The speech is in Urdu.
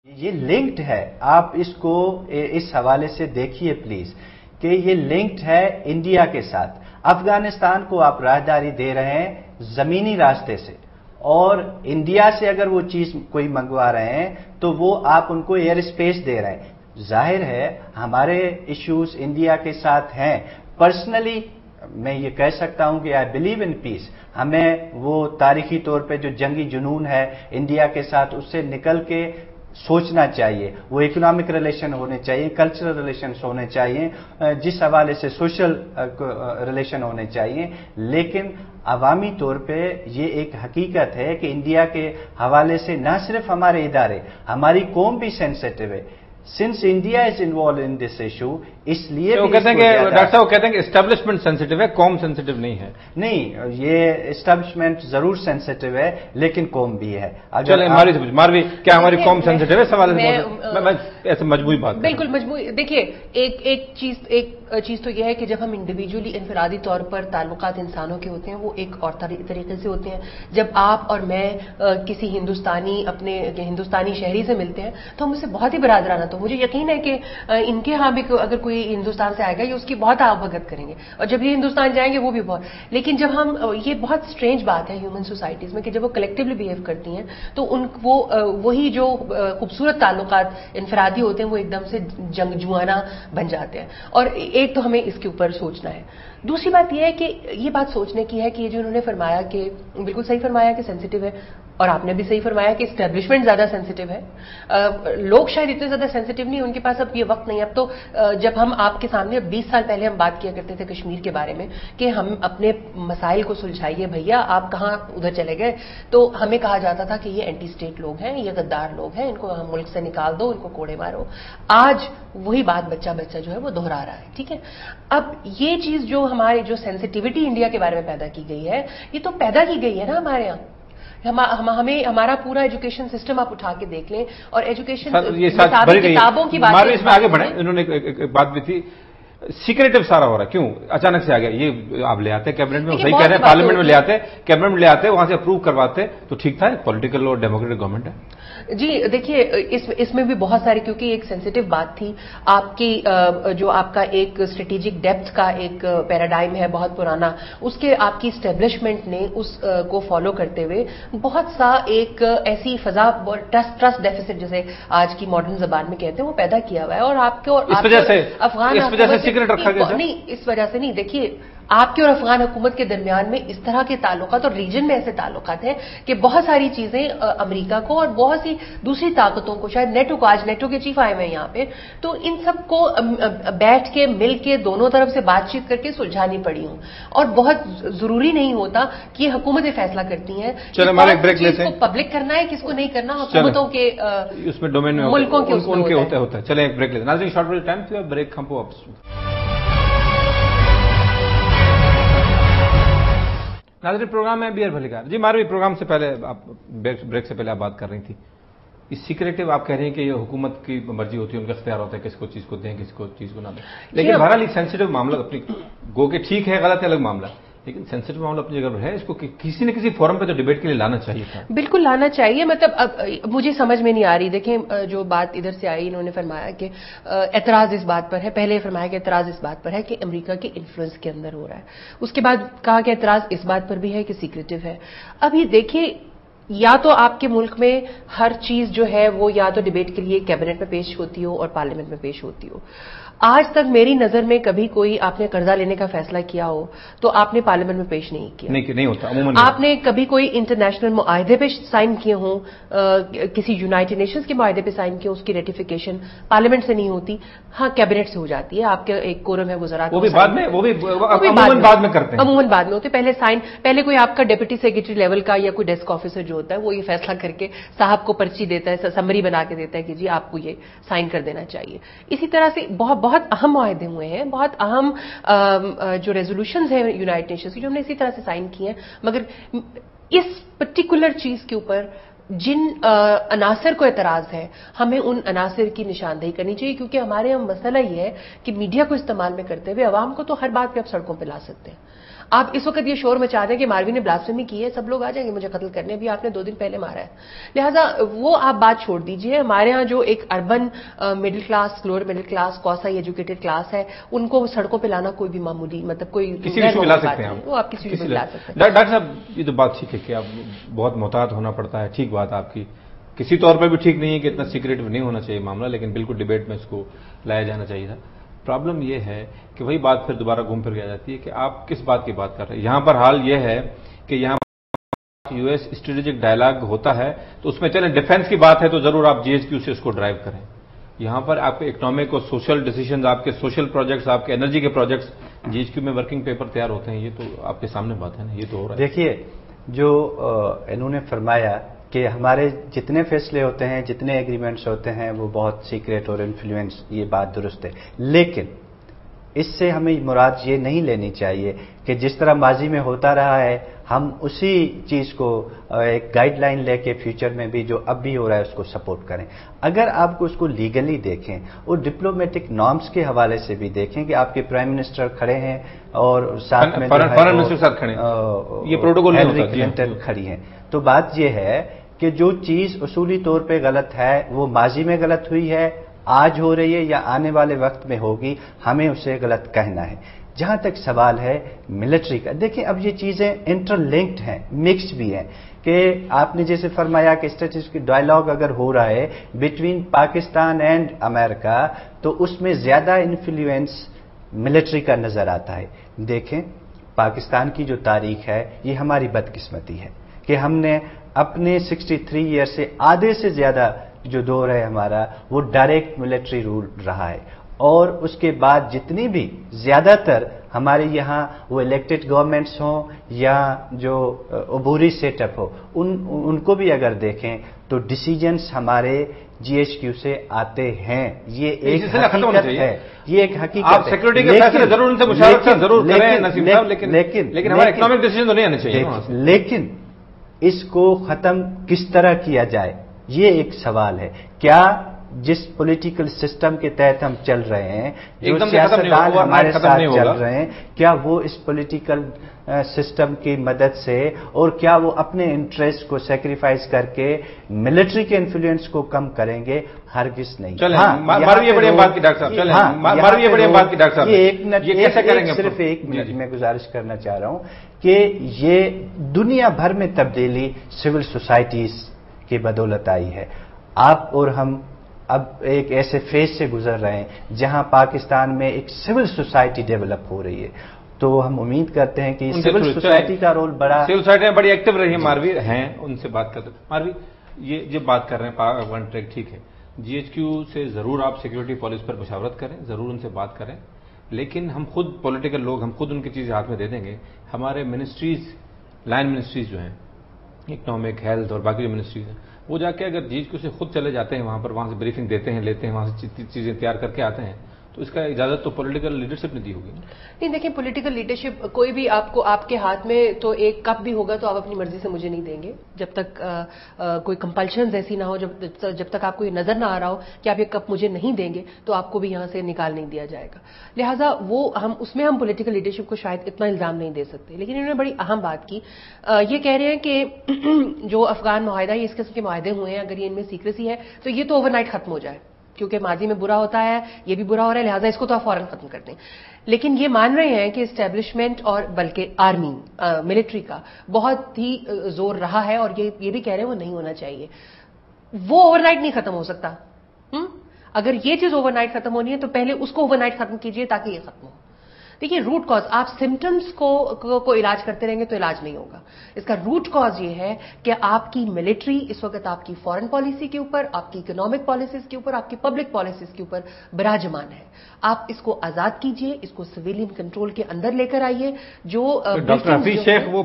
یہ لنکڈ ہے، آپ اس کو اس حوالے سے دیکھیے پلیز کہ یہ لنکڈ ہے انڈیا کے ساتھ۔ افغانستان کو آپ راہداری دے رہے ہیں زمینی راستے سے، اور انڈیا سے اگر وہ چیز کوئی منگوا رہے ہیں تو وہ آپ ان کو ایئر اسپیس دے رہے ہیں۔ ظاہر ہے ہمارے ایشوز انڈیا کے ساتھ ہیں۔ پرسنلی میں یہ کہہ سکتا ہوں کہ آئی بلیو ان پیس، ہمیں وہ تاریخی طور پہ جو جنگی جنون ہے انڈیا کے ساتھ اس سے نکل کے سوچنا چاہیے۔ وہ اکنامک ریلیشن ہونے چاہیے، کلچرل ریلیشنز ہونے چاہیے، جس حوالے سے سوشل ریلیشن ہونے چاہیے، لیکن عوامی طور پہ یہ ایک حقیقت ہے کہ انڈیا کے حوالے سے نہ صرف ہمارے ادارے، ہماری قوم بھی سینسٹیو ہے۔ Since India is involved in this issue, اس لیے وہ کہتے ہیں کہ ڈاکٹر صاحب وہ کہتے ہیں کہ اسٹیبلشمنٹ سینسٹیو ہے، قوم سینسٹیو نہیں ہے۔ نہیں، یہ اسٹیبلشمنٹ ضرور سینسٹیو ہے لیکن قوم بھی ہے۔ چلیں ماروی کیا ہماری قوم سینسٹیو ہے؟ سوال ایسے مجموعی بات بالکل مجموعی۔ دیکھیے ایک چیز تو یہ ہے کہ جب ہم انڈیویجولی انفرادی طور پر تعلقات انسانوں کے ہوتے ہیں وہ ایک اور طریقے سے ہوتے ہیں۔ جب آپ اور میں کسی اپنے ہندوستانی شہری سے ملتے ہیں تو ہم اسے بہت ہی برادرانہ، تو مجھے یقین ہے کہ ان کے ہاں بھی اگر کوئی ہندوستان سے آئے گا یہ اس کی بہت آب بھگت کریں گے، اور جب یہ ہندوستان جائیں گے وہ بھی بہت۔ لیکن جب ہم یہ بہت اسٹرینج بات ہے ہیومن سوسائٹیز میں کہ جب وہ کلیکٹیولی بہیو کرتی ہیں تو وہی جو خوبصورت تعلقات انفرادی ہوتے ہیں وہ ایک دم سے جنگجوانہ بن جاتے ہیں۔ اور ایک تو ہمیں اس کے اوپر سوچنا ہے۔ دوسری بات یہ ہے کہ یہ بات سوچنے کی ہے کہ یہ جو انہوں نے فرمایا کہ بالکل صحیح فرمایا کہ سینسٹیو ہے، اور آپ نے بھی صحیح فرمایا کہ اسٹیبلشمنٹ زیادہ سینسٹیو ہے۔ لوگ شاید اتنے زیادہ سینسٹیو نہیں، ان کے پاس اب یہ وقت نہیں۔ اب تو جب ہم آپ کے سامنے 20 سال پہلے ہم بات کیا کرتے تھے کشمیر کے بارے میں کہ ہم اپنے مسائل کو سلجھائیے بھیا، آپ کہاں ادھر چلے گئے، تو ہمیں کہا جاتا تھا کہ یہ اینٹی اسٹیٹ لوگ ہیں، یہ غدار لوگ ہیں، ان کو ہم ملک سے نکال دو، ان کو کوڑے مارو۔ آج وہی بات بچہ جو ہے وہ دہرا رہا ہے، ٹھیک ہے۔ اب یہ چیز جو ہماری جو سینسٹیوٹی انڈیا کے بارے میں پیدا کی گئی ہے، یہ تو پیدا کی گئی ہے نا ہمارے یہاں۔ ہمارا پورا ایجوکیشن سسٹم آپ اٹھا کے دیکھ لیں، اور ایجوکیشن کتابوں کی بات اس میں آگے بڑھیں۔ انہوں نے ایک بات بھی تھی، سیکریٹو سارا ہو رہا ہے، کیوں اچانک سے آ گیا؟ یہ آپ لے آتے کیبنٹ میں، صحیح کہہ رہے ہیں، پارلیمنٹ میں لے آتے، کیبنٹ میں لے آتے، وہاں سے اپروو کرواتے تو ٹھیک تھا۔ پولیٹیکل اور ڈیموکریٹک گورنمنٹ ہے جی۔ دیکھیے اس میں بھی بہت ساری، کیونکہ ایک سینسٹیو بات تھی آپ کی، جو آپ کا ایک اسٹریٹجک ڈیپتھ کا ایک پیراڈائم ہے بہت پرانا، اس کے آپ کی اسٹیبلشمنٹ نے اس کو فالو کرتے ہوئے بہت سا ایک ایسی فضا، ٹرسٹ ڈیفیسٹ جسے آج کی ماڈرن زبان میں کہتے ہیں، وہ پیدا کیا ہوا ہے۔ اور آپ کے اور افغان سیکرٹ رکھا گیا نہیں، اس وجہ سے نہیں۔ دیکھیے آپ کے اور افغان حکومت کے درمیان میں اس طرح کے تعلقات اور ریجن میں ایسے تعلقات ہیں کہ بہت ساری چیزیں امریکہ کو اور بہت سی دوسری طاقتوں کو، شاید نیٹو کو، آج نیٹو کے چیف آئے ہوئے ہیں یہاں پہ، تو ان سب کو بیٹھ کے مل کے دونوں طرف سے بات چیت کر کے سلجھانی پڑی ہوں۔ اور بہت ضروری نہیں ہوتا کہ یہ حکومتیں فیصلہ کرتی ہیں کس کو پبلک کرنا ہے، کس کو نہیں کرنا، حکومتوں کے اس میں ڈومین میں، ملکوں کے ہوتا ہے۔ چلیں ایک بریک لیتے ہیں ناظرین، شارٹ ٹائم سے بریک ہم کو واپس۔ ناظرین پروگرام ہے بیئر بھلی کار جی، ماروی پروگرام سے پہلے آپ بریک سے پہلے آپ بات کر رہی تھی، اس سیکریٹو آپ کہہ رہی ہیں کہ یہ حکومت کی مرضی ہوتی ہے، ان کا اختیار ہوتا ہے کس کو چیز کو دیں، کس کو چیز کو نہ دیں، لیکن بہرحال ایک سینسٹیو معاملہ اپنی گو کہ ٹھیک ہے غلط ہے الگ معاملہ، لیکن سینسٹیو معاملہ اپنی جگہ پر ہے، اس کو کسی نہ کسی فورم پہ تو ڈیبیٹ کے لیے لانا چاہیے تھا۔ بالکل لانا چاہیے، مطلب اب مجھے سمجھ میں نہیں آ رہی۔ دیکھیں جو بات ادھر سے آئی، انہوں نے فرمایا کہ اعتراض اس بات پر ہے، پہلے فرمایا کہ اعتراض اس بات پر ہے کہ امریکہ کے انفلوئنس کے اندر ہو رہا ہے، اس کے بعد کہا کہ اعتراض اس بات پر بھی ہے کہ سیکریٹو ہے۔ اب یہ دیکھیے، یا تو آپ کے ملک میں ہر چیز جو ہے وہ یا تو ڈیبیٹ کے لیے کیبنٹ میں پیش ہوتی ہو اور پارلیمنٹ میں پیش ہوتی ہو۔ آج تک میری نظر میں کبھی کوئی آپ نے قرضہ لینے کا فیصلہ کیا ہو تو آپ نے پارلیمنٹ میں پیش نہیں کیا، نہیں ہوتا عموماً۔ آپ نے کبھی کوئی انٹرنیشنل معاہدے پہ سائن کیے ہوں، کسی یونائٹڈ نیشنز کے معاہدے پہ سائن کیے، اس کی ریٹیفیکیشن پارلیمنٹ سے نہیں ہوتی، ہاں کیبنٹ سے ہو جاتی ہے، آپ کا ایک کورم ہے وزراء، وہ بھی بعد میں کرتے ہیں، عموماً بعد میں ہوتے، پہلے کوئی آپ کا ڈپٹی سیکرٹری لیول کا یا کوئی ڈیسک آفیسر جو ہوتا ہے وہ یہ فیصلہ کر کے صاحب کو پرچی دیتا ہے، سمری بنا کے دیتا ہے کہ جی آپ کو یہ سائن کر دینا چاہیے۔ اسی طرح سے بہت اہم معاہدے ہوئے ہیں، بہت اہم جو ریزولوشنز ہیں یونائٹڈ نیشنز کی جو ہم نے اسی طرح سے سائن کی ہیں، مگر اس پرٹیکولر چیز کے اوپر جن عناصر کو اعتراض ہے ہمیں ان عناصر کی نشاندہی کرنی چاہیے، کیونکہ ہمارے یہاں مسئلہ یہ ہے کہ میڈیا کو استعمال میں کرتے ہوئے عوام کو تو ہر بات پہ آپ سڑکوں پہ لا سکتے ہیں، آپ اس وقت یہ شور مچا دیں کہ ماروی نے بلاسفیمی کی ہے، سب لوگ آ جائیں گے مجھے قتل کرنے، ابھی آپ نے 2 دن پہلے مارا ہے. لہٰذا وہ آپ بات چھوڑ دیجئے. ہمارے ہاں جو ایک urban middle class, lower middle class, quasi educated class ہے، ان کو سڑکوں پہ لانا کوئی بھی معمولی مطلب کوئی کسی بھی لا سکتے ہیں. وہ آپ کسی بھی لا سکتے ہیں. ڈاکٹر صاحب یہ تو بات ٹھیک ہے کہ آپ بہت محتاط ہونا پڑتا ہے، ٹھیک بات آپ کی، کسی طور پہ بھی ٹھیک نہیں ہے کہ اتنا سیکریٹو نہیں ہونا چاہیے معاملہ، لیکن بالکل ڈبیٹ میں اس کو لایا جانا چاہیے تھا. پرابلم یہ ہے کہ وہی بات پھر دوبارہ گھوم پھر کے آ جاتی ہے کہ آپ کس بات کی بات کر رہے ہیں. یہاں پر حال یہ ہے کہ یہاں یو ایس اسٹریٹجک ڈائلاگ ہوتا ہے تو اس میں چلیں ڈیفنس کی بات ہے تو ضرور آپ GHQ سے اس کو ڈرائیو کریں. یہاں پر آپ کے اکنامک اور سوشل ڈیسیژنز، آپ کے سوشل پروجیکٹس، آپ کے انرجی کے پروجیکٹس GHQ میں ورکنگ پیپر تیار ہوتے ہیں. یہ تو آپ کے سامنے بات ہے نا، یہ تو ہو رہا ہے. دیکھیے جو انہوں نے فرمایا کہ ہمارے جتنے فیصلے ہوتے ہیں، جتنے ایگریمنٹس ہوتے ہیں وہ بہت سیکریٹ اور انفلوئنس، یہ بات درست ہے، لیکن اس سے ہمیں مراد یہ نہیں لینی چاہیے کہ جس طرح ماضی میں ہوتا رہا ہے ہم اسی چیز کو ایک گائیڈ لائن لے کے فیوچر میں بھی جو اب بھی ہو رہا ہے اس کو سپورٹ کریں. اگر آپ کو اس کو لیگلی دیکھیں اور ڈپلومیٹک نارمز کے حوالے سے بھی دیکھیں کہ آپ کے پرائم منسٹر کھڑے ہیں اور ساتھ میں فارن منسٹر ساتھ کھڑے ہیں، یہ پروٹوکول ہیلری کلنٹن کھڑی ہیں، تو بات یہ ہے کہ جو چیز اصولی طور پہ غلط ہے وہ ماضی میں غلط ہوئی ہے، آج ہو رہی ہے یا آنے والے وقت میں ہوگی، ہمیں اسے غلط کہنا ہے. جہاں تک سوال ہے ملٹری کا، دیکھیں اب یہ چیزیں انٹر لنکڈ ہیں، مکسڈ بھی ہیں کہ آپ نے جیسے فرمایا کہ اسٹریٹجک ڈائلاگ اگر ہو رہا ہے بٹوین پاکستان اینڈ امریکہ تو اس میں زیادہ انفلوئنس ملٹری کا نظر آتا ہے. دیکھیں پاکستان کی جو تاریخ ہے یہ ہماری بدقسمتی ہے کہ ہم نے اپنے 63 ایئر سے آدھے سے زیادہ جو دور ہے ہمارا وہ ڈائریکٹ ملٹری رول رہا ہے، اور اس کے بعد جتنی بھی زیادہ تر ہمارے یہاں وہ الیکٹڈ گورنمنٹس ہوں یا جو عبوری سیٹ اپ ہو ان کو بھی اگر دیکھیں تو ڈیسیجنز ہمارے GHQ سے آتے ہیں. یہ ایک حقیقت ہے، یہ ایک حقیقت ہے. آپ سیکورٹی کے فیصلے ضرور ان سے مشاورت ضرور کریں نسیم صاحب، لیکن ہمارے اکنامک ڈیسیجن تو نہیں آنے چاہیے. لیکن اس کو ختم کس طرح کیا جائے یہ ایک سوال ہے. کیا جس پولیٹیکل سسٹم کے تحت ہم چل رہے ہیں، جو سیاستدان ہمارے ساتھ چل رہے ہیں، کیا وہ اس پولیٹیکل سسٹم کی مدد سے اور کیا وہ اپنے انٹرسٹ کو سیکریفائز کر کے ملٹری کے انفلوئنس کو کم کریں گے؟ ہرگز نہیں. ماروی بڑی بات کی ڈاکٹر صاحب، ماروی بڑی بات کی ڈاکٹر صاحب، یہ کیسے کریں گے؟ صرف ایک منٹ میں گزارش کرنا چاہ رہا ہوں کہ یہ دنیا بھر میں تبدیلی سول سوسائٹیز کی بدولت آئی ہے. آپ اور ہم اب ایک ایسے فیز سے گزر رہے ہیں جہاں پاکستان میں ایک سول سوسائٹی ڈیولپ ہو رہی ہے، تو ہم امید کرتے ہیں کہ سول سوسائٹی کا رول بڑا، سول سوسائٹی میں بڑی ایکٹیو رہی ہے. ماروی ہیں، ان سے بات کرتے ہیں. ماروی یہ بات کر رہے ہیں ون ٹریک، ٹھیک ہے، GHQ سے ضرور آپ سیکورٹی پالیسی پر مشاورت کریں، ضرور ان سے بات کریں، لیکن ہم خود پولیٹیکل لوگ، ہم خود ان کی چیزیں ہاتھ میں دے دیں گے. ہمارے منسٹریز، لائن منسٹریز جو ہیں، اکنامک، ہیلتھ اور باقی جو منسٹریز ہیں، وہ جا کے اگر GHQ سے خود چلے جاتے ہیں وہاں سے بریفنگ دیتے ہیں، لیتے ہیں، وہاں سے چیزیں تیار کر کے آتے ہیں، تو اس کا اجازت تو پولیٹیکل لیڈرشپ نے دی ہوگی. نہیں دیکھیں، پولیٹیکل لیڈرشپ کوئی بھی آپ کو، آپ کے ہاتھ میں تو ایک کپ بھی ہوگا تو آپ اپنی مرضی سے مجھے نہیں دیں گے جب تک کوئی کمپلشنز ایسی نہ ہو، جب تک آپ کو یہ نظر نہ آ رہا ہو کہ آپ یہ کپ مجھے نہیں دیں گے تو آپ کو بھی یہاں سے نکال نہیں دیا جائے گا. لہٰذا وہ اس میں ہم پولیٹیکل لیڈرشپ کو شاید اتنا الزام نہیں دے سکتے. لیکن انہوں نے بڑی اہم بات کی، یہ کہہ رہے ہیں کہ جو افغان معاہدہ، یہ اس قسم کے معاہدے ہوئے ہیں، اگر یہ ان میں سیکریسی ہے تو یہ تو اوور نائٹ ختم ہو جائے، کیونکہ ماضی میں برا ہوتا ہے، یہ بھی برا ہو رہا ہے، لہٰذا اس کو تو آپ فوراً ختم کر دیں. لیکن یہ مان رہے ہیں کہ اسٹیبلشمنٹ اور بلکہ آرمی، ملٹری کا بہت ہی زور رہا ہے، اور یہ بھی کہہ رہے ہیں وہ نہیں ہونا چاہیے. وہ اوور نائٹ نہیں ختم ہو سکتا. اگر یہ چیز اوور نائٹ ختم ہونی ہے تو پہلے اس کو اوور نائٹ ختم کیجئے تاکہ یہ ختم ہو. دیکھیے روٹ کاز، آپ سمٹمز کو علاج کرتے رہیں گے تو علاج نہیں ہوگا. اس کا روٹ کاز یہ ہے کہ آپ کی ملٹری اس وقت آپ کی فارن پالیسی کے اوپر، آپ کی اکنامک پالیسیز کے اوپر، آپ کی پبلک پالیسیز کے اوپر براجمان ہے. آپ اس کو آزاد کیجئے، اس کو سویلین کنٹرول کے اندر لے کر آئیے. جو ڈاکٹر حفیظ شیخ وہ